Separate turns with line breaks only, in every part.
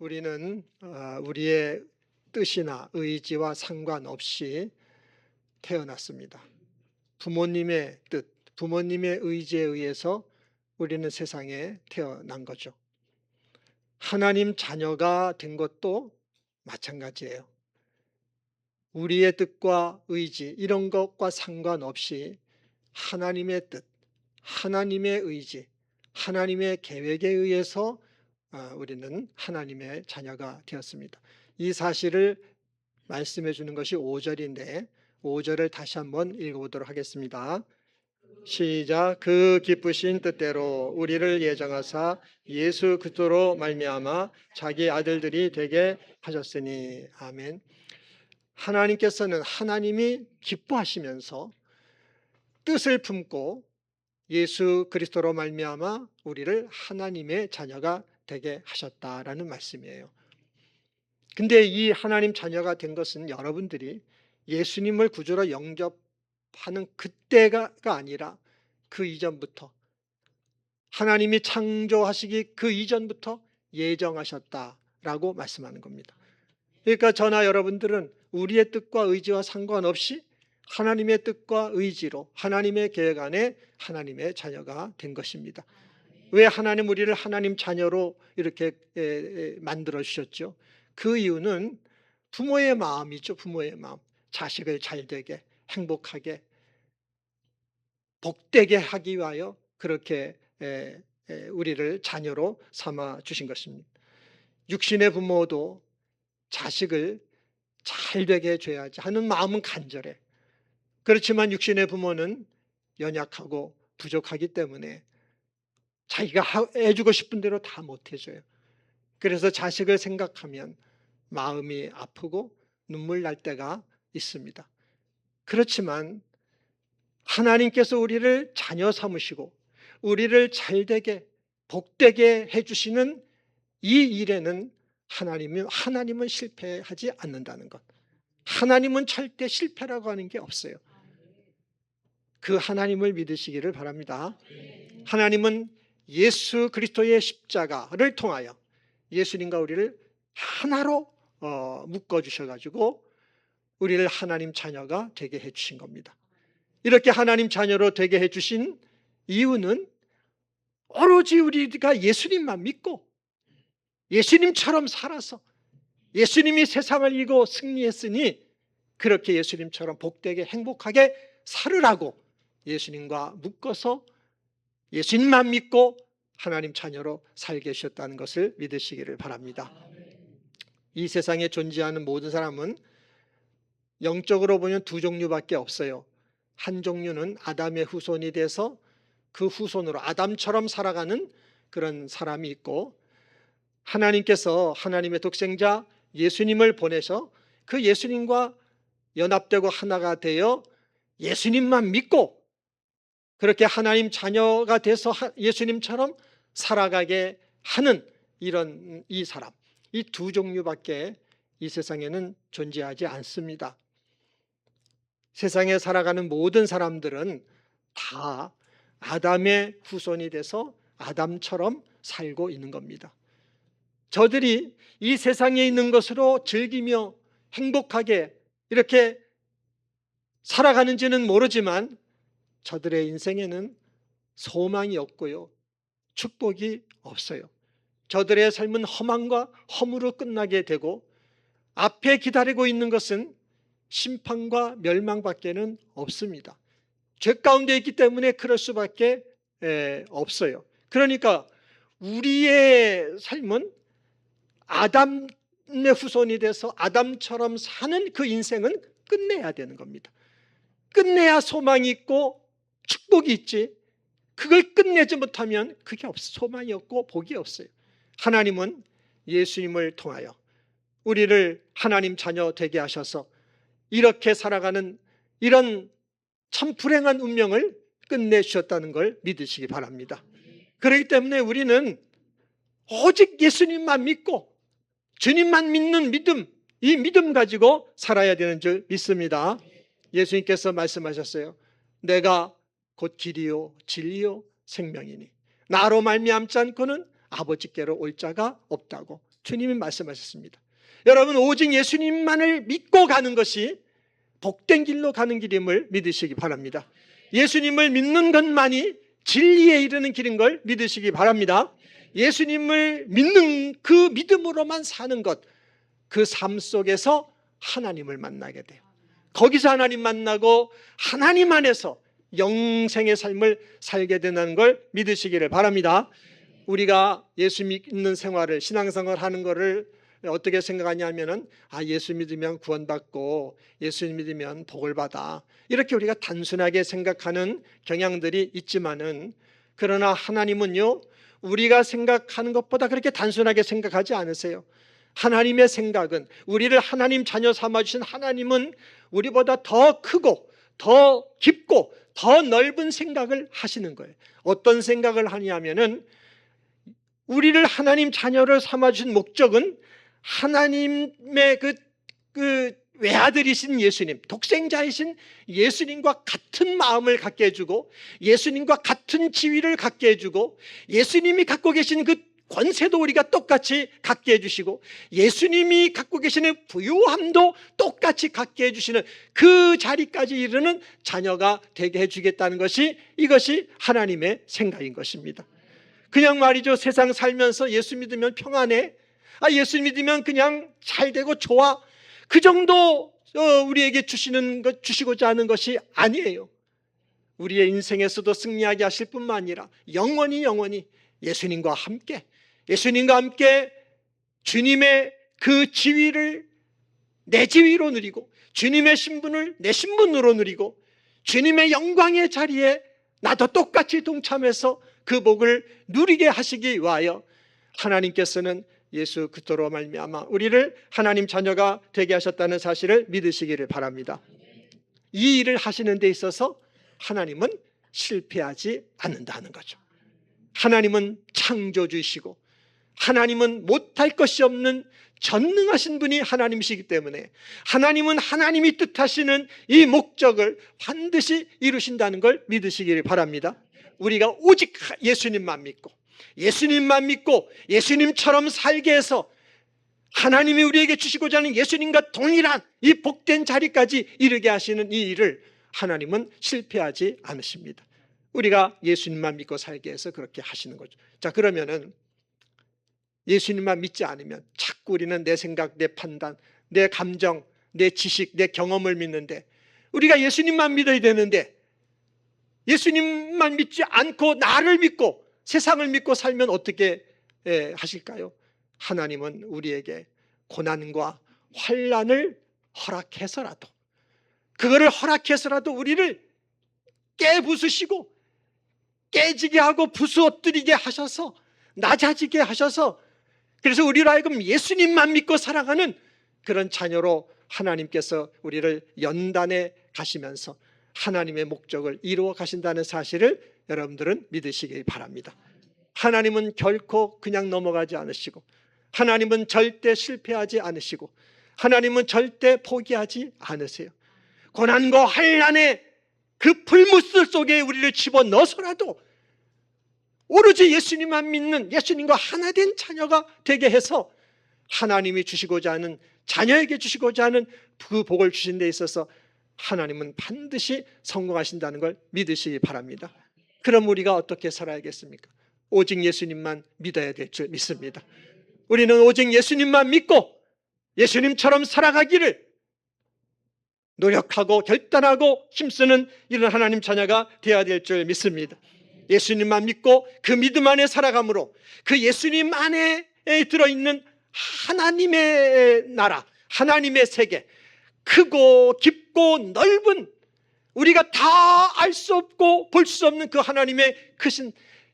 우리는 우리의 뜻이나 의지와 상관없이 태어났습니다. 부모님의 뜻, 부모님의 의지에 의해서 우리는 세상에 태어난 거죠. 하나님 자녀가 된 것도 마찬가지예요. 우리의 뜻과 의지 이런 것과 상관없이 하나님의 뜻, 하나님의 의지, 하나님의 계획에 의해서 우리는 하나님의 자녀가 되었습니다. 이 사실을 말씀해 주는 것이 5절인데 5절을 다시 한번 읽어보도록 하겠습니다. 시작. 그 기쁘신 뜻대로 우리를 예정하사 예수 그리스도로 말미암아 자기 아들들이 되게 하셨으니. 아멘. 하나님께서는 하나님이 기뻐하시면서 뜻을 품고 예수 그리스도로 말미암아 우리를 하나님의 자녀가 되게 하셨다라는 말씀이에요. 근데 이 하나님 자녀가 된 것은 여러분들이 예수님을 구주로 영접하는 그때가 아니라 그 이전부터, 하나님이 창조하시기 그 이전부터 예정하셨다라고 말씀하는 겁니다. 그러니까 저나 여러분들은 우리의 뜻과 의지와 상관없이 하나님의 뜻과 의지로 하나님의 계획 안에 하나님의 자녀가 된 것입니다. 왜 하나님 우리를 하나님 자녀로 이렇게 만들어 주셨죠? 그 이유는 부모의 마음이죠. 부모의 마음. 자식을 잘되게, 행복하게, 복되게 하기 위하여 그렇게 우리를 자녀로 삼아 주신 것입니다. 육신의 부모도 자식을 잘되게 해줘야지 하는 마음은 간절해. 그렇지만 육신의 부모는 연약하고 부족하기 때문에 자기가 해주고 싶은 대로 다 못해줘요. 그래서 자식을 생각하면 마음이 아프고 눈물 날 때가 있습니다. 그렇지만 하나님께서 우리를 자녀 삼으시고 우리를 잘되게 복되게 해주시는 이 일에는 하나님은 실패하지 않는다는 것. 하나님은 절대 실패라고 하는 게 없어요. 그 하나님을 믿으시기를 바랍니다. 하나님은 예수 그리스도의 십자가를 통하여 예수님과 우리를 하나로 묶어주셔가지고 우리를 하나님 자녀가 되게 해주신 겁니다. 이렇게 하나님 자녀로 되게 해주신 이유는 오로지 우리가 예수님만 믿고 예수님처럼 살아서 예수님이 세상을 이기고 승리했으니 그렇게 예수님처럼 복되게 행복하게 살으라고 예수님과 묶어서 예수님만 믿고 하나님 자녀로 살게 하셨다는 것을 믿으시기를 바랍니다. 이 세상에 존재하는 모든 사람은 영적으로 보면 두 종류밖에 없어요. 한 종류는 아담의 후손이 돼서 그 후손으로 아담처럼 살아가는 그런 사람이 있고, 하나님께서 하나님의 독생자 예수님을 보내서 그 예수님과 연합되고 하나가 되어 예수님만 믿고 그렇게 하나님 자녀가 돼서 예수님처럼 살아가게 하는 이런 이 사람, 이 두 종류밖에 이 세상에는 존재하지 않습니다. 세상에 살아가는 모든 사람들은 다 아담의 후손이 돼서 아담처럼 살고 있는 겁니다. 저들이 이 세상에 있는 것으로 즐기며 행복하게 이렇게 살아가는지는 모르지만 저들의 인생에는 소망이 없고요, 축복이 없어요. 저들의 삶은 허망과 허무로 끝나게 되고 앞에 기다리고 있는 것은 심판과 멸망밖에는 없습니다. 죄 가운데 있기 때문에 그럴 수밖에 없어요. 그러니까 우리의 삶은 아담의 후손이 돼서 아담처럼 사는 그 인생은 끝내야 되는 겁니다. 끝내야 소망이 있고 축복이 있지, 그걸 끝내지 못하면 그게 소망이 없고 복이 없어요. 하나님은 예수님을 통하여 우리를 하나님 자녀 되게 하셔서 이렇게 살아가는 이런 참 불행한 운명을 끝내주셨다는 걸 믿으시기 바랍니다. 그렇기 때문에 우리는 오직 예수님만 믿고 주님만 믿는 믿음, 이 믿음 가지고 살아야 되는 줄 믿습니다. 예수님께서 말씀하셨어요. 내가 곧 길이요 진리요 생명이니 나로 말미암지 않고는 아버지께로 올 자가 없다고 주님이 말씀하셨습니다. 여러분, 오직 예수님만을 믿고 가는 것이 복된 길로 가는 길임을 믿으시기 바랍니다. 예수님을 믿는 것만이 진리에 이르는 길인 걸 믿으시기 바랍니다. 예수님을 믿는 그 믿음으로만 사는 것, 그 삶 속에서 하나님을 만나게 돼요. 거기서 하나님 만나고 하나님 안에서 영생의 삶을 살게 된다는 걸 믿으시기를 바랍니다. 우리가 예수 믿는 생활을, 신앙생활 하는 것을 어떻게 생각하냐면은, 예수 믿으면 구원받고 예수 믿으면 복을 받아, 이렇게 우리가 단순하게 생각하는 경향들이 있지만은, 그러나 하나님은요, 우리가 생각하는 것보다 그렇게 단순하게 생각하지 않으세요. 하나님의 생각은, 우리를 하나님 자녀 삼아주신 하나님은 우리보다 더 크고 더 깊고 더 넓은 생각을 하시는 거예요. 어떤 생각을 하냐면은, 우리를 하나님 자녀를 삼아주신 목적은 하나님의 그 외아들이신 예수님, 독생자이신 예수님과 같은 마음을 갖게 해주고, 예수님과 같은 지위를 갖게 해주고, 예수님이 갖고 계신 그 권세도 우리가 똑같이 갖게 해주시고, 예수님이 갖고 계시는 부요함도 똑같이 갖게 해주시는 그 자리까지 이르는 자녀가 되게 해주겠다는 것이, 이것이 하나님의 생각인 것입니다. 그냥 말이죠, 세상 살면서 예수 믿으면 평안해, 예수 믿으면 그냥 잘 되고 좋아, 그 정도 우리에게 주시고자 하는 것이 아니에요. 우리의 인생에서도 승리하게 하실 뿐만 아니라 영원히 예수님과 함께 주님의 그 지위를 내 지위로 누리고, 주님의 신분을 내 신분으로 누리고, 주님의 영광의 자리에 나도 똑같이 동참해서 그 복을 누리게 하시기 위하여 하나님께서는 예수 그리스도로 말미암아 우리를 하나님 자녀가 되게 하셨다는 사실을 믿으시기를 바랍니다. 이 일을 하시는 데 있어서 하나님은 실패하지 않는다는 거죠. 하나님은 창조주이시고, 하나님은 못할 것이 없는 전능하신 분이 하나님이시기 때문에, 하나님은 하나님이 뜻하시는 이 목적을 반드시 이루신다는 걸 믿으시기를 바랍니다. 우리가 오직 예수님만 믿고 예수님처럼 살게 해서 하나님이 우리에게 주시고자 하는 예수님과 동일한 이 복된 자리까지 이르게 하시는 이 일을 하나님은 실패하지 않으십니다. 우리가 예수님만 믿고 살게 해서 그렇게 하시는 거죠. 자, 그러면은 예수님만 믿지 않으면 자꾸 우리는 내 생각, 내 판단, 내 감정, 내 지식, 내 경험을 믿는데, 우리가 예수님만 믿어야 되는데 예수님만 믿지 않고 나를 믿고 세상을 믿고 살면 어떻게 하실까요? 하나님은 우리에게 고난과 환난을 허락해서라도, 그거를 허락해서라도 우리를 깨부수시고 깨지게 하고 부수엎드리게 하셔서, 낮아지게 하셔서, 그래서 우리로 하여금 예수님만 믿고 살아가는 그런 자녀로 하나님께서 우리를 연단해 가시면서 하나님의 목적을 이루어 가신다는 사실을 여러분들은 믿으시기 바랍니다. 하나님은 결코 그냥 넘어가지 않으시고, 하나님은 절대 실패하지 않으시고, 하나님은 절대 포기하지 않으세요. 고난과 환난의 그 불무술 속에 우리를 집어넣어서라도 오로지 예수님만 믿는, 예수님과 하나 된 자녀가 되게 해서 하나님이 주시고자 하는, 자녀에게 주시고자 하는 그 복을 주신 데 있어서 하나님은 반드시 성공하신다는 걸 믿으시기 바랍니다. 그럼 우리가 어떻게 살아야겠습니까? 오직 예수님만 믿어야 될 줄 믿습니다. 우리는 오직 예수님만 믿고 예수님처럼 살아가기를 노력하고 결단하고 힘쓰는 이런 하나님 자녀가 되어야 될 줄 믿습니다. 예수님만 믿고 그 믿음 안에 살아감으로 그 예수님 안에 들어있는 하나님의 나라, 하나님의 세계, 크고 깊고 넓은, 우리가 다 알 수 없고 볼 수 없는 그 하나님의 크신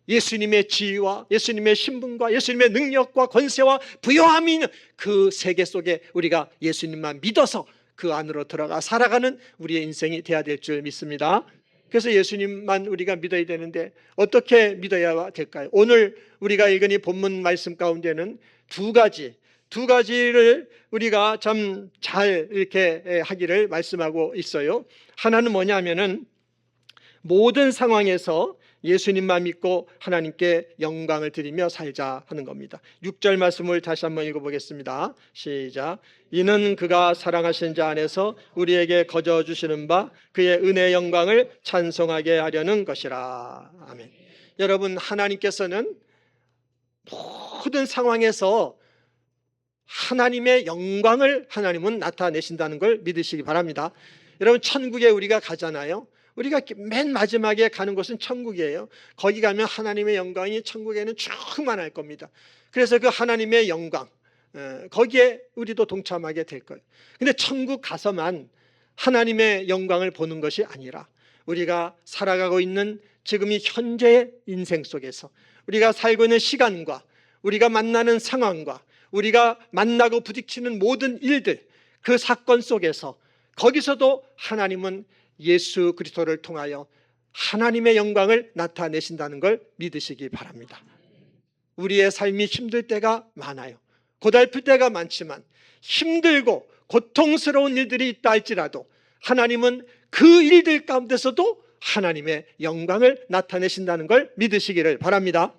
예수님의 지위와 예수님의 신분과 예수님의 능력과 권세와 부요함이 있는 그 세계 속에 우리가 예수님만 믿어서 그 안으로 들어가 살아가는 우리의 인생이 되어야 될 줄 믿습니다. 그래서 예수님만 우리가 믿어야 되는데 어떻게 믿어야 될까요? 오늘 우리가 읽은 이 본문 말씀 가운데는 두 가지를 우리가 참 잘 이렇게 하기를 말씀하고 있어요. 하나는 뭐냐면은 모든 상황에서 예수님만 믿고 하나님께 영광을 드리며 살자 하는 겁니다. 6절 말씀을 다시 한번 읽어보겠습니다. 시작. 이는 그가 사랑하신 자 안에서 우리에게 거저 주시는 바 그의 은혜의 영광을 찬송하게 하려는 것이라. 아멘. 여러분, 하나님께서는 모든 상황에서 하나님의 영광을 하나님은 나타내신다는 걸 믿으시기 바랍니다. 여러분, 천국에 우리가 가잖아요. 우리가 맨 마지막에 가는 곳은 천국이에요. 거기 가면 하나님의 영광이 천국에는 충만할 겁니다. 그래서 그 하나님의 영광, 거기에 우리도 동참하게 될 거예요. 근데 천국 가서만 하나님의 영광을 보는 것이 아니라 우리가 살아가고 있는 지금 이 현재의 인생 속에서 우리가 살고 있는 시간과 우리가 만나는 상황과 우리가 만나고 부딪히는 모든 일들, 그 사건 속에서 거기서도 하나님은 예수 그리스도를 통하여 하나님의 영광을 나타내신다는 걸 믿으시기 바랍니다. 우리의 삶이 힘들 때가 많아요. 고달플 때가 많지만 힘들고 고통스러운 일들이 있다 할지라도 하나님은 그 일들 가운데서도 하나님의 영광을 나타내신다는 걸 믿으시기를 바랍니다.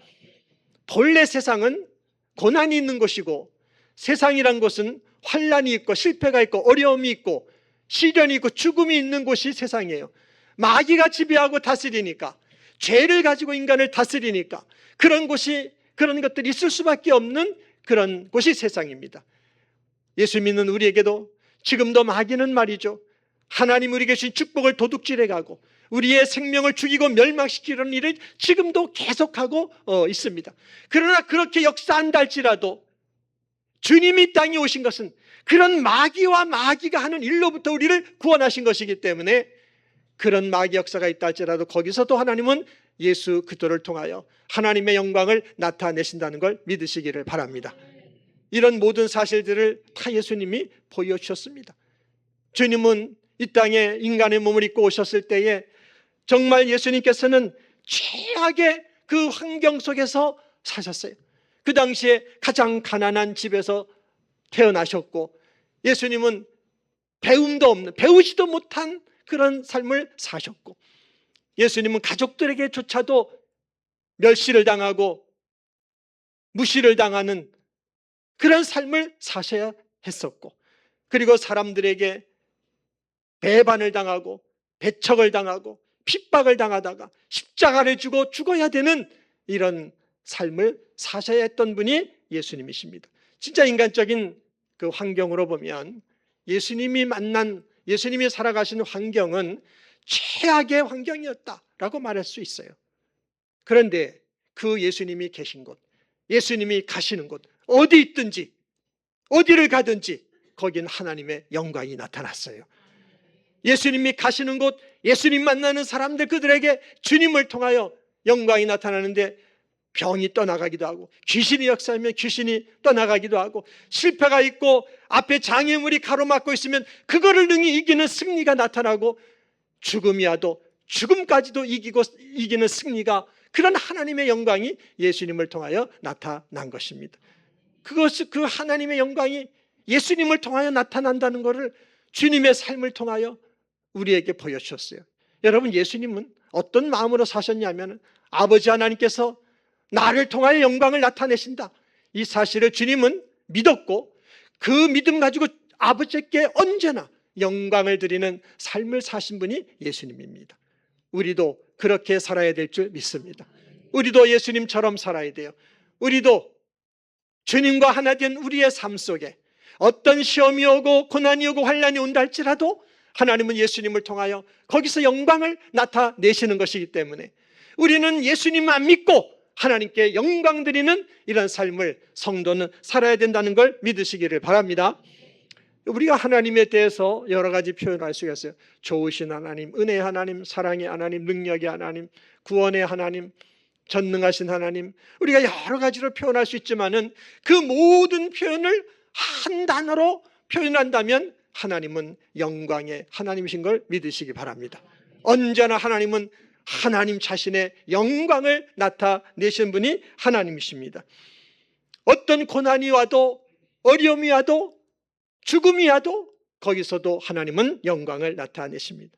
본래 세상은 고난이 있는 것이고 세상이란 것은 환난이 있고 실패가 있고 어려움이 있고 시련이 있고 죽음이 있는 곳이 세상이에요. 마귀가 지배하고 다스리니까, 죄를 가지고 인간을 다스리니까 그런 것들이 있을 수밖에 없는 그런 곳이 세상입니다. 예수 믿는 우리에게도 지금도 마귀는 말이죠, 하나님 우리에게 주신 축복을 도둑질해가고 우리의 생명을 죽이고 멸망시키려는 일을 지금도 계속하고 있습니다. 그러나 그렇게 역사한다 할지라도 주님이 땅에 오신 것은 그런 마귀와 마귀가 하는 일로부터 우리를 구원하신 것이기 때문에 그런 마귀 역사가 있다 할지라도 거기서도 하나님은 예수 그리스도를 통하여 하나님의 영광을 나타내신다는 걸 믿으시기를 바랍니다. 이런 모든 사실들을 다 예수님이 보여주셨습니다. 주님은 이 땅에 인간의 몸을 입고 오셨을 때에 정말 예수님께서는 최악의 그 환경 속에서 사셨어요. 그 당시에 가장 가난한 집에서 태어나셨고 예수님은 배움도 없는, 배우지도 못한 그런 삶을 사셨고 예수님은 가족들에게조차도 멸시를 당하고 무시를 당하는 그런 삶을 사셔야 했었고, 그리고 사람들에게 배반을 당하고 배척을 당하고 핍박을 당하다가 십자가를 지고 죽어야 되는 이런 삶을 사셔야 했던 분이 예수님이십니다. 진짜 인간적인 그 환경으로 보면 예수님이 살아가신 환경은 최악의 환경이었다라고 말할 수 있어요. 그런데 그 예수님이 계신 곳, 예수님이 가시는 곳, 어디 있든지 어디를 가든지 거긴 하나님의 영광이 나타났어요. 예수님이 가시는 곳, 예수님 만나는 사람들, 그들에게 주님을 통하여 영광이 나타나는데 병이 떠나가기도 하고 귀신이 역사하면 귀신이 떠나가기도 하고 실패가 있고 앞에 장애물이 가로막고 있으면 그거를 능히 이기는 승리가 나타나고 죽음이 와도 죽음까지도 이기는 승리가, 그런 하나님의 영광이 예수님을 통하여 나타난 것입니다. 그 하나님의 영광이 예수님을 통하여 나타난다는 것을 주님의 삶을 통하여 우리에게 보여주셨어요. 여러분, 예수님은 어떤 마음으로 사셨냐면 아버지 하나님께서 나를 통하여 영광을 나타내신다, 이 사실을 주님은 믿었고 그 믿음 가지고 아버지께 언제나 영광을 드리는 삶을 사신 분이 예수님입니다. 우리도 그렇게 살아야 될 줄 믿습니다. 우리도 예수님처럼 살아야 돼요. 우리도 주님과 하나 된 우리의 삶 속에 어떤 시험이 오고 고난이 오고 환난이 온다 할지라도 하나님은 예수님을 통하여 거기서 영광을 나타내시는 것이기 때문에 우리는 예수님만 믿고 하나님께 영광 드리는 이런 삶을 성도는 살아야 된다는 걸 믿으시기를 바랍니다. 우리가 하나님에 대해서 여러 가지 표현할 수가 있어요. 좋으신 하나님, 은혜의 하나님, 사랑의 하나님, 능력의 하나님, 구원의 하나님, 전능하신 하나님, 우리가 여러 가지로 표현할 수 있지만은 그 모든 표현을 한 단어로 표현한다면 하나님은 영광의 하나님이신 걸 믿으시기 바랍니다. 언제나 하나님은 하나님 자신의 영광을 나타내신 분이 하나님이십니다. 어떤 고난이 와도 어려움이 와도 죽음이 와도 거기서도 하나님은 영광을 나타내십니다.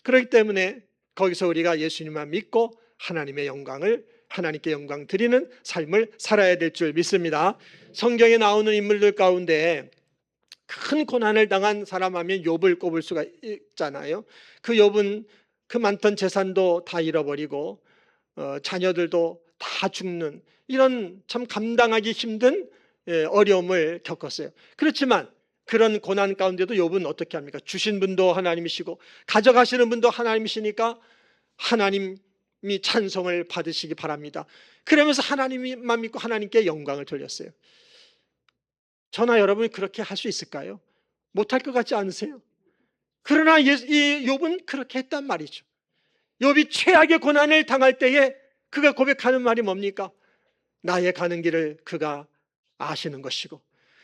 그렇기 때문에 거기서 우리가 예수님만 믿고 하나님의 영광을, 하나님께 영광 드리는 삶을 살아야 될 줄 믿습니다. 성경에 나오는 인물들 가운데 큰 고난을 당한 사람 하면 욥을 꼽을 수가 있잖아요. 그 욥은 그 많던 재산도 다 잃어버리고 자녀들도 다 죽는 이런 참 감당하기 힘든 어려움을 겪었어요. 그렇지만 그런 고난 가운데도 욥은 어떻게 합니까? 주신 분도 하나님이시고 가져가시는 분도 하나님이시니까 하나님이 찬송을 받으시기 바랍니다. 그러면서 하나님만 믿고 하나님께 영광을 돌렸어요. 저나 여러분이 그렇게 할 수 있을까요? 못할 것 같지 않으세요? 그러나 이 욥은 그렇게 했단 말이죠. 욥이 최악의 고난을 당할 때에 그가 고백하는 말이 뭡니까? 나의 가는 길을 그가 아시는 것이고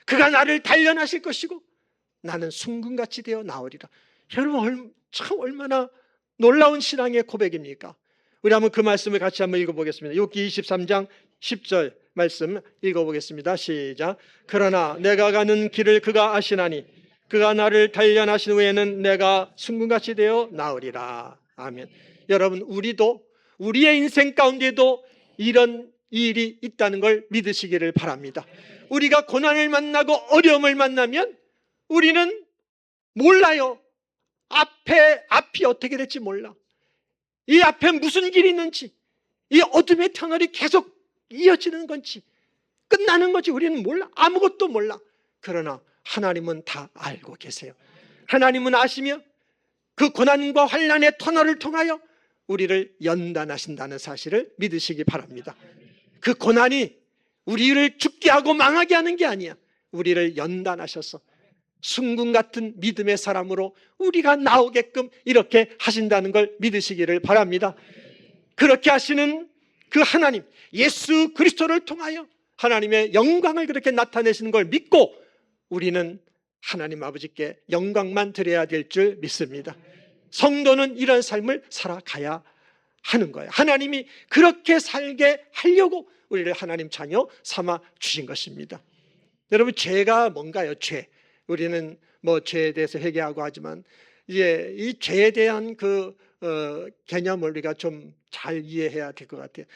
그가 나를 단련하실 것이고 나는 숭금같이 되어 나오리라. 여러분 참 얼마나 놀라운 신앙의 고백입니까? 우리 한번 그 말씀을 같이 한번 읽어보겠습니다. 욥기 23장 10절 말씀 읽어보겠습니다. 시작. 그러나 내가 가는 길을 그가 아시나니 그가 나를 단련하신 후에는 내가 숭금같이 되어 나으리라. 아멘. 여러분 우리도 우리의 인생 가운데도 이런 일이 있다는 걸 믿으시기를 바랍니다. 우리가 고난을 만나고 어려움을 만나면 우리는 몰라요. 앞이 어떻게 될지 몰라. 이 앞에 무슨 길이 있는지, 이 어둠의 터널이 계속 이어지는 건지 끝나는 건지 우리는 몰라. 아무것도 몰라. 그러나 하나님은 다 알고 계세요. 하나님은 아시며 그 고난과 환난의 터널을 통하여 우리를 연단하신다는 사실을 믿으시기 바랍니다. 그 고난이 우리를 죽게 하고 망하게 하는 게 아니야. 우리를 연단하셔서 순금 같은 믿음의 사람으로 우리가 나오게끔 이렇게 하신다는 걸 믿으시기를 바랍니다. 그렇게 하시는 그 하나님 예수 그리스도를 통하여 하나님의 영광을 그렇게 나타내시는 걸 믿고 우리는 하나님 아버지께 영광만 드려야 될 줄 믿습니다. 성도는 이런 삶을 살아가야 하는 거예요. 하나님이 그렇게 살게 하려고 우리를 하나님 자녀 삼아 주신 것입니다. 여러분 죄가 뭔가요? 죄. 우리는 뭐 죄에 대해서 회개하고 하지만 이제 이 죄에 대한 그 개념을 우리가 좀 잘 이해해야 될 것 같아요.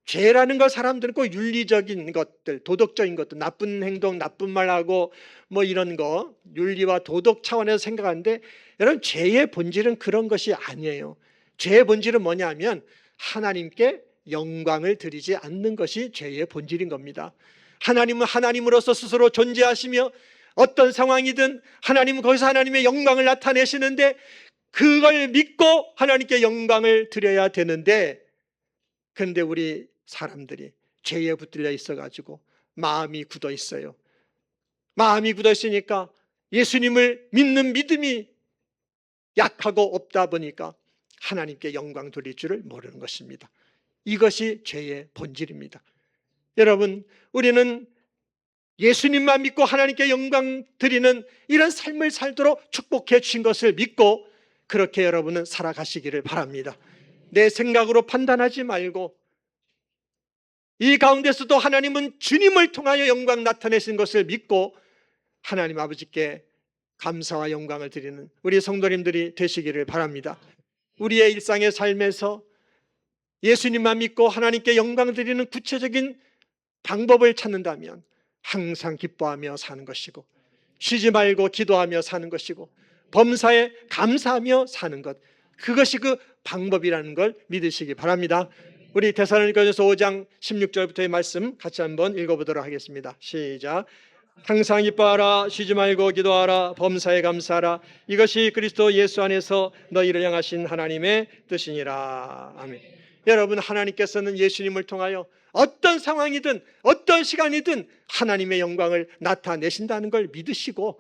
죄라는 걸 사람들은 꼭 윤리적인 것들, 도덕적인 것들, 나쁜 행동, 나쁜 말하고 뭐 이런 거 윤리와 도덕 차원에서 생각하는데 여러분 죄의 본질은 그런 것이 아니에요. 죄의 본질은 뭐냐면 하나님께 영광을 드리지 않는 것이 죄의 본질인 겁니다. 하나님은 하나님으로서 스스로 존재하시며 어떤 상황이든 하나님은 거기서 하나님의 영광을 나타내시는데 그걸 믿고 하나님께 영광을 드려야 되는데 그런데 우리 사람들이 죄에 붙들려 있어가지고 마음이 굳어 있어요. 마음이 굳어 있으니까 예수님을 믿는 믿음이 약하고 없다 보니까 하나님께 영광 돌릴 줄을 모르는 것입니다. 이것이 죄의 본질입니다. 여러분 우리는 예수님만 믿고 하나님께 영광 드리는 이런 삶을 살도록 축복해 주신 것을 믿고 그렇게 여러분은 살아가시기를 바랍니다. 내 생각으로 판단하지 말고 이 가운데서도 하나님은 주님을 통하여 영광 나타내신 것을 믿고 하나님 아버지께 감사와 영광을 드리는 우리 성도님들이 되시기를 바랍니다. 우리의 일상의 삶에서 예수님만 믿고 하나님께 영광 드리는 구체적인 방법을 찾는다면 항상 기뻐하며 사는 것이고 쉬지 말고 기도하며 사는 것이고 범사에 감사하며 사는 것, 그것이 그 방법이라는 걸 믿으시기 바랍니다. 우리 데살로니가전서 5장 16절부터의 말씀 같이 한번 읽어보도록 하겠습니다. 시작. 항상 기뻐하라, 쉬지 말고 기도하라, 범사에 감사하라. 이것이 그리스도 예수 안에서 너희를 향하신 하나님의 뜻이니라. 아멘. 여러분 하나님께서는 예수님을 통하여 어떤 상황이든 어떤 시간이든 하나님의 영광을 나타내신다는 걸 믿으시고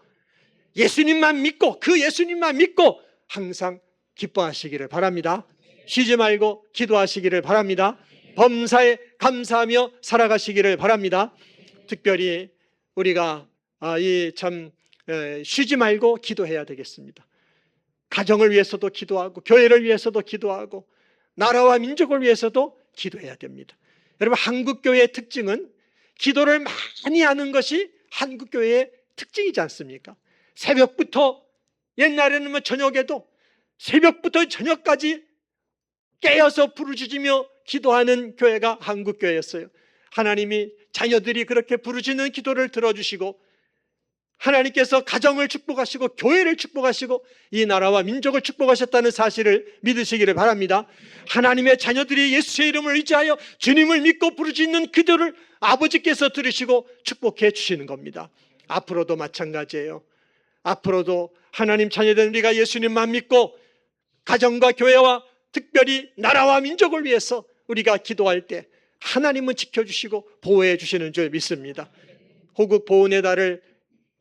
예수님만 믿고 그 예수님만 믿고 항상 기뻐하시기를 바랍니다. 쉬지 말고 기도하시기를 바랍니다. 범사에 감사하며 살아가시기를 바랍니다. 특별히 우리가 쉬지 말고 기도해야 되겠습니다. 가정을 위해서도 기도하고 교회를 위해서도 기도하고 나라와 민족을 위해서도 기도해야 됩니다. 여러분 한국교회의 특징은 기도를 많이 하는 것이 한국교회의 특징이지 않습니까? 새벽부터 옛날에는 저녁에도 새벽부터 저녁까지 깨어서 부르짖으며 기도하는 교회가 한국교회였어요. 하나님이 자녀들이 그렇게 부르짖는 기도를 들어주시고 하나님께서 가정을 축복하시고 교회를 축복하시고 이 나라와 민족을 축복하셨다는 사실을 믿으시기를 바랍니다. 하나님의 자녀들이 예수의 이름을 의지하여 주님을 믿고 부르짖는 기도를 아버지께서 들으시고 축복해 주시는 겁니다. 앞으로도 마찬가지예요. 앞으로도 하나님 자녀된 우리가 예수님만 믿고 가정과 교회와 특별히 나라와 민족을 위해서 우리가 기도할 때 하나님은 지켜주시고 보호해 주시는 줄 믿습니다. 호국 보훈의 달을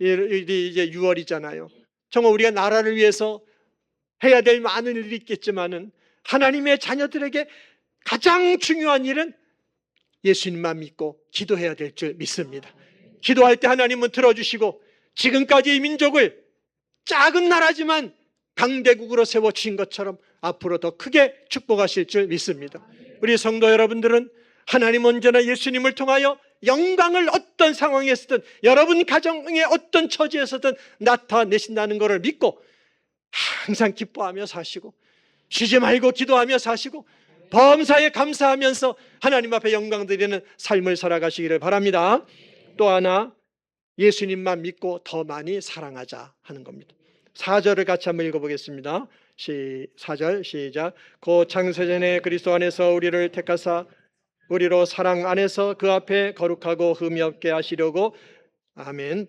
이제 6월이잖아요. 정말 우리가 나라를 위해서 해야 될 많은 일이 있겠지만은 하나님의 자녀들에게 가장 중요한 일은 예수님만 믿고 기도해야 될 줄 믿습니다. 기도할 때 하나님은 들어주시고 지금까지 이 민족을 작은 나라지만 강대국으로 세워주신 것처럼 앞으로 더 크게 축복하실 줄 믿습니다. 우리 성도 여러분들은 하나님 언제나 예수님을 통하여 영광을 어떤 상황에서든 여러분 가정의 어떤 처지에서든 나타내신다는 것을 믿고 항상 기뻐하며 사시고 쉬지 말고 기도하며 사시고 범사에 감사하면서 하나님 앞에 영광 드리는 삶을 살아가시기를 바랍니다. 또 하나 예수님만 믿고 더 많이 사랑하자 하는 겁니다. 4절을 같이 한번 읽어보겠습니다. 4절 시작. 고 창세전에 그리스도 안에서 우리를 택하사 우리로 사랑 안에서 그 앞에 거룩하고 흠이 없게 하시려고. 아멘.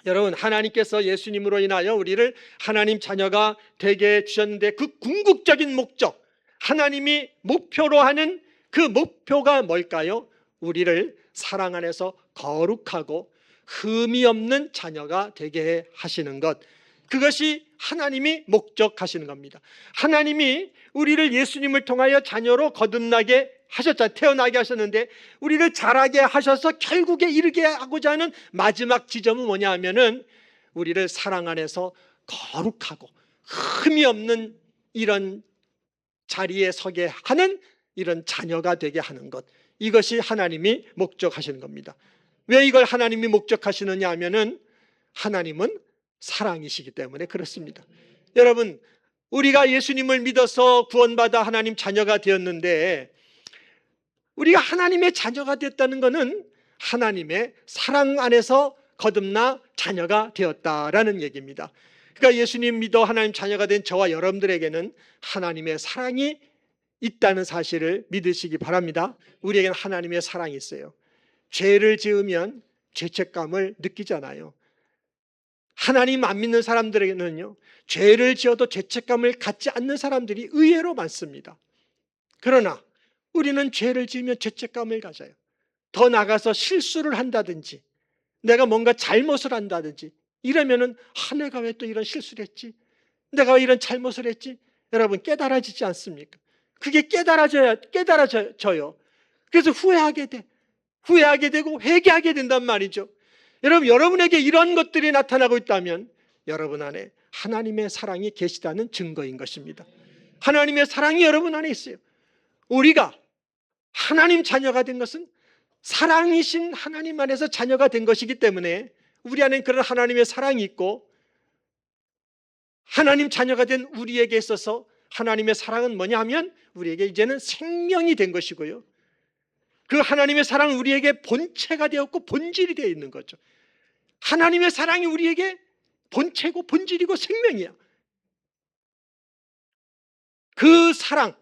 여러분, 하나님께서 예수님으로 인하여 우리를 하나님 자녀가 되게 해주셨는데 그 궁극적인 목적, 하나님이 목표로 하는 그 목표가 뭘까요? 우리를 사랑 안에서 거룩하고 흠이 없는 자녀가 되게 하시는 것, 그것이 하나님이 목적하시는 겁니다. 하나님이 우리를 예수님을 통하여 자녀로 거듭나게 하셨잖아요. 태어나게 하셨는데 우리를 자라게 하셔서 결국에 이르게 하고자 하는 마지막 지점은 뭐냐 하면은 우리를 사랑 안에서 거룩하고 흠이 없는 이런 자리에 서게 하는 이런 자녀가 되게 하는 것, 이것이 하나님이 목적하시는 겁니다. 왜 이걸 하나님이 목적하시느냐 하면은 하나님은 사랑이시기 때문에 그렇습니다. 여러분, 우리가 예수님을 믿어서 구원받아 하나님 자녀가 되었는데 우리가 하나님의 자녀가 됐다는 것은 하나님의 사랑 안에서 거듭나 자녀가 되었다라는 얘기입니다. 그러니까 예수님 믿어 하나님 자녀가 된 저와 여러분들에게는 하나님의 사랑이 있다는 사실을 믿으시기 바랍니다. 우리에게는 하나님의 사랑이 있어요. 죄를 지으면 죄책감을 느끼잖아요. 하나님 안 믿는 사람들에게는요, 죄를 지어도 죄책감을 갖지 않는 사람들이 의외로 많습니다. 그러나 우리는 죄를 지으면 죄책감을 가져요. 더 나가서 실수를 한다든지 내가 뭔가 잘못을 한다든지 이러면은 내가 왜 또 이런 실수를 했지? 내가 왜 이런 잘못을 했지? 여러분, 깨달아지지 않습니까? 그게 깨달아져요. 그래서 후회하게 되고 회개하게 된단 말이죠. 여러분, 여러분에게 이런 것들이 나타나고 있다면 여러분 안에 하나님의 사랑이 계시다는 증거인 것입니다. 하나님의 사랑이 여러분 안에 있어요. 우리가 하나님 자녀가 된 것은 사랑이신 하나님 안에서 자녀가 된 것이기 때문에 우리 안에 그런 하나님의 사랑이 있고, 하나님 자녀가 된 우리에게 있어서 하나님의 사랑은 뭐냐 하면 우리에게 이제는 생명이 된 것이고요, 그 하나님의 사랑은 우리에게 본체가 되었고 본질이 되어 있는 거죠. 하나님의 사랑이 우리에게 본체고 본질이고 생명이야. 그 사랑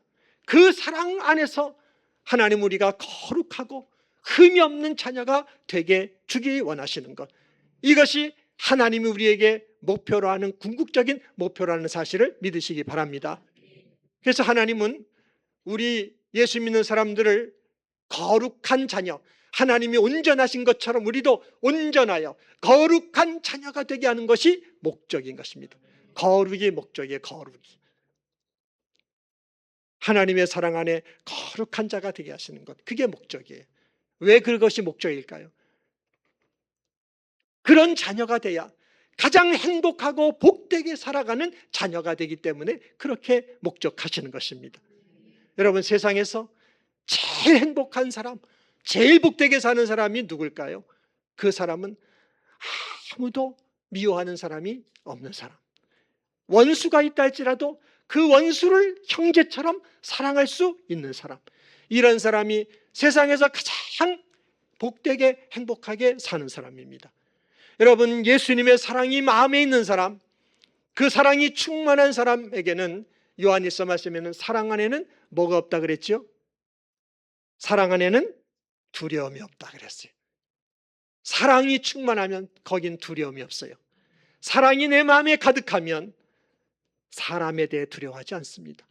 안에서 하나님 우리가 거룩하고 흠이 없는 자녀가 되게 주기 원하시는 것, 이것이 하나님이 우리에게 목표로 하는 궁극적인 목표라는 사실을 믿으시기 바랍니다. 그래서 하나님은 우리 예수 믿는 사람들을 거룩한 자녀, 하나님이 온전하신 것처럼 우리도 온전하여 거룩한 자녀가 되게 하는 것이 목적인 것입니다. 거룩이 목적이에요. 거룩이. 하나님의 사랑 안에 거룩한 자가 되게 하시는 것, 그게 목적이에요. 왜 그것이 목적일까요? 그런 자녀가 돼야 가장 행복하고 복되게 살아가는 자녀가 되기 때문에 그렇게 목적하시는 것입니다. 여러분, 세상에서 제일 행복한 사람, 제일 복되게 사는 사람이 누굴까요? 그 사람은 아무도 미워하는 사람이 없는 사람. 원수가 있다 할지라도 그 원수를 형제처럼 사랑할 수 있는 사람. 이런 사람이 세상에서 가장 복되게 행복하게 사는 사람입니다. 여러분, 예수님의 사랑이 마음에 있는 사람, 그 사랑이 충만한 사람에게는 요한일서 말씀에는 사랑 안에는 뭐가 없다 그랬죠? 사랑 안에는 두려움이 없다 그랬어요. 사랑이 충만하면 거긴 두려움이 없어요. 사랑이 내 마음에 가득하면 사람에 대해 두려워하지 않습니다.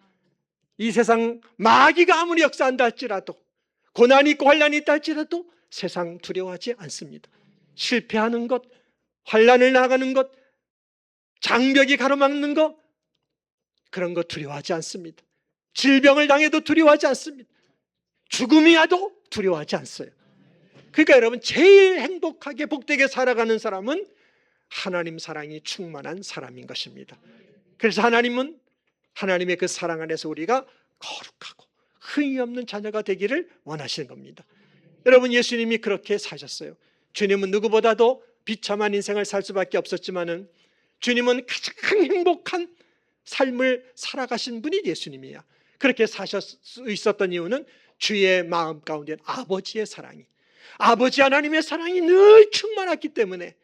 이 세상 마귀가 아무리 역사한다 할지라도, 고난이 있고 환난이 있다 할지라도 세상 두려워하지 않습니다. 실패하는 것, 환난을 나가는 것, 장벽이 가로막는 것, 그런 것 두려워하지 않습니다. 질병을 당해도 두려워하지 않습니다. 죽음이 와도 두려워하지 않어요. 그러니까 여러분, 제일 행복하게 복되게 살아가는 사람은 하나님 사랑이 충만한 사람인 것입니다. 그래서 하나님은 하나님의 그 사랑 안에서 우리가 거룩하고 흠이 없는 자녀가 되기를 원하시는 겁니다. 여러분, 예수님이 그렇게 사셨어요. 주님은 누구보다도 비참한 인생을 살 수밖에 없었지만은 주님은 가장 행복한 삶을 살아가신 분이 예수님이야. 그렇게 사실 수 있었던 이유는 주의 마음 가운데 아버지의 사랑이, 아버지 하나님의 사랑이 늘 충만했기 때문에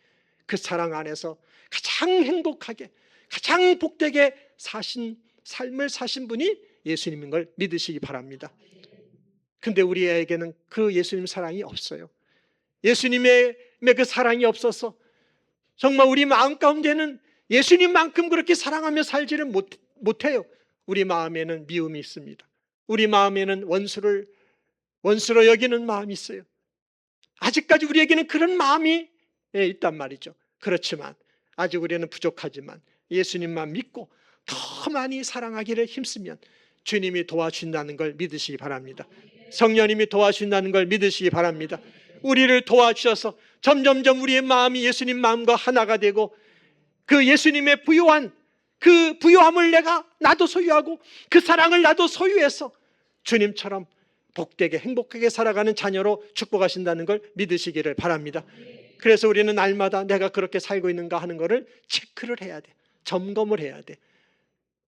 그 사랑 안에서 가장 행복하게, 가장 복되게 사신 삶을 사신 분이 예수님인 걸 믿으시기 바랍니다. 근데 우리에게는 그 예수님 사랑이 없어요. 예수님의 그 사랑이 없어서 정말 우리 마음 가운데는 예수님만큼 그렇게 사랑하며 살지를 못해요. 우리 마음에는 미움이 있습니다. 우리 마음에는 원수로 여기는 마음이 있어요. 아직까지 우리에게는 그런 마음이 있단 말이죠. 그렇지만 아직 우리는 부족하지만 예수님만 믿고 더 많이 사랑하기를 힘쓰면 주님이 도와주신다는 걸 믿으시기 바랍니다. 성령님이 도와주신다는 걸 믿으시기 바랍니다. 우리를 도와주셔서 점점점 우리의 마음이 예수님 마음과 하나가 되고 그 예수님의 부요한 그 부요함을 나도 소유하고 그 사랑을 나도 소유해서 주님처럼 복되게 행복하게 살아가는 자녀로 축복하신다는 걸 믿으시기를 바랍니다. 그래서 우리는 날마다 내가 그렇게 살고 있는가 하는 것을 체크를 해야 돼. 점검을 해야 돼.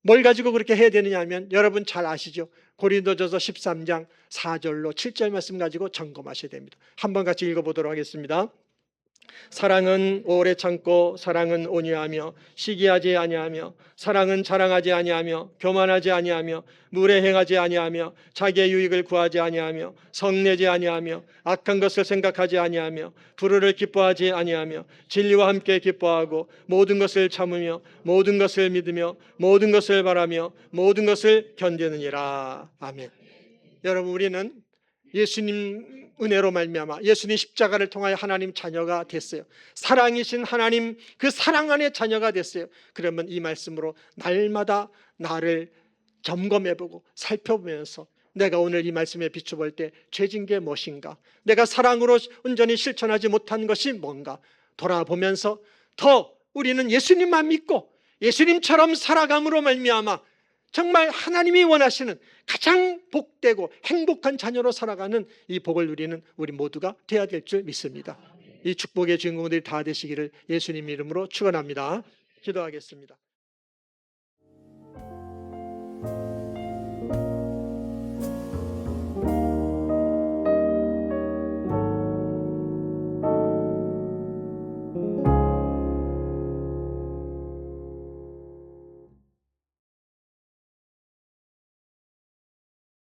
뭘 가지고 그렇게 해야 되느냐 하면 여러분 잘 아시죠? 고린도전서 13장 4절로 7절 말씀 가지고 점검하셔야 됩니다. 한번 같이 읽어보도록 하겠습니다. 사랑은 오래 참고 사랑은 온유하며 시기하지 아니하며 사랑은 자랑하지 아니하며 교만하지 아니하며 물에 행하지 아니하며 자기의 유익을 구하지 아니하며 성내지 아니하며 악한 것을 생각하지 아니하며 불의를 기뻐하지 아니하며 진리와 함께 기뻐하고 모든 것을 참으며 모든 것을 믿으며 모든 것을 바라며 모든 것을 견디느니라. 아멘. 여러분, 우리는 예수님 은혜로 말미암아 예수님 십자가를 통하여 하나님 자녀가 됐어요. 사랑이신 하나님 그 사랑 안에 자녀가 됐어요. 그러면 이 말씀으로 날마다 나를 점검해보고 살펴보면서 내가 오늘 이 말씀에 비춰볼 때 죄진 게 무엇인가, 내가 사랑으로 온전히 실천하지 못한 것이 뭔가 돌아보면서 더 우리는 예수님만 믿고 예수님처럼 살아감으로 말미암아 정말 하나님이 원하시는 가장 복되고 행복한 자녀로 살아가는 이 복을 누리는 우리 모두가 되어야 될 줄 믿습니다. 이 축복의 주인공들이 다 되시기를 예수님 이름으로 축원합니다. 기도하겠습니다.